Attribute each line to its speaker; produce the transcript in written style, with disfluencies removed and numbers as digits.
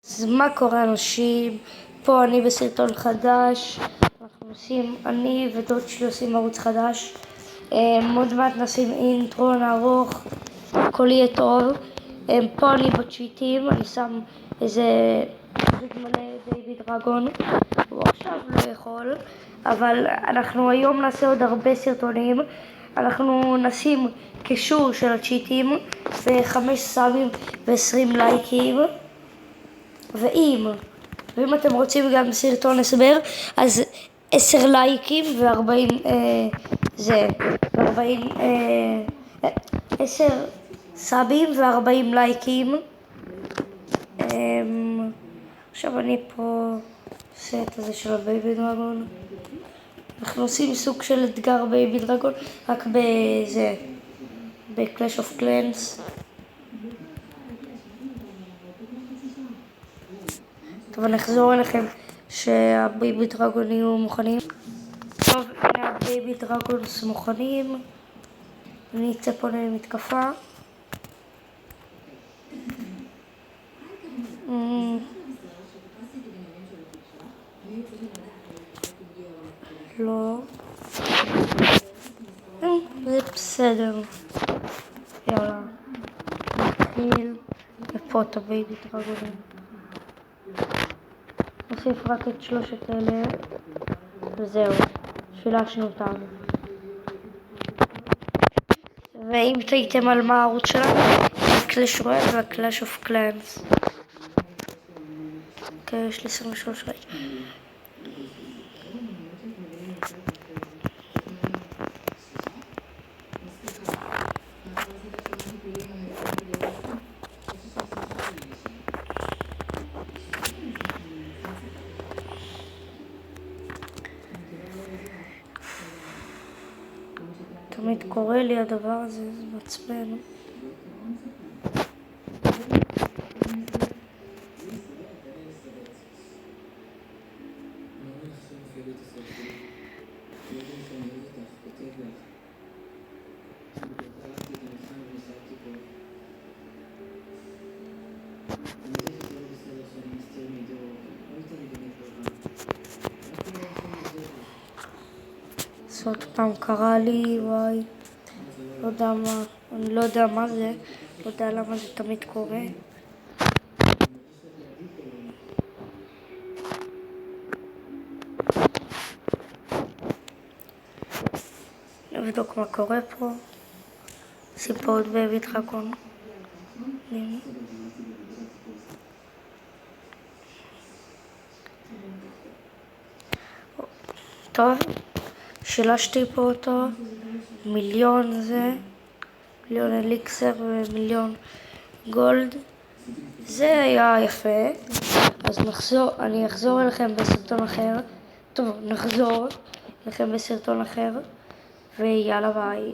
Speaker 1: אז מה קורה אנשים? פה אני בסרטון חדש, אני ודוד שלי עושים ערוץ חדש. עוד מעט נשים אינטרו, נערוך, הכל יהיה טוב. פה אני בצ'יטים, אני שם איזה מלא בייבי דרגון, הוא עכשיו לא יכול, אבל אנחנו היום נעשה עוד הרבה סרטונים. אנחנו נשים קישור של הצ'יטים ו5 סאבים ו20 לייקים. ואם אתם רוצים גם סרטון הסבר, אז 10 לייקים ו40 10 סאבים ו40 לייקים. עכשיו אני פה עושה את הזה של הבייבי דרגון. אנחנו עושים סוג של אתגר בייבי דרגון, רק בקלאש אוף קלאנס. טוב, אני אחזור אליכם שהבייבי דרגון יהיו מוכנים. טוב, הנה הבייבי דרגונס מוכנים. אני אצא פה למתקפה. לא. זה בסדר. יאללה. נתחיל. ופה את הבייבי דרגונים. נוסיף רק את 3 אלה. וזהו. שילשנו אותם. ואם תהיתם על מה הערוץ שלנו, קלאש רויאל וקלאש אוף קלאנס. אוקיי, יש לי 23 רייט. תמיד קורה לי הדבר הזה, זה מעצבן. אז עוד פעם קרה לי, וואי, לא יודע מה, אני לא יודע מה זה, לא יודע למה זה תמיד קורה. נבדוק מה קורה פה. נשים פה עוד בייבי דרגון. טוב, שילשתי פה אותו, מיליון אליקסר ומיליון גולד. זה היה יפה. אז אני אחזור אליכם בסרטון אחר. טוב, נחזור אליכם בסרטון אחר. ויאללה ביי.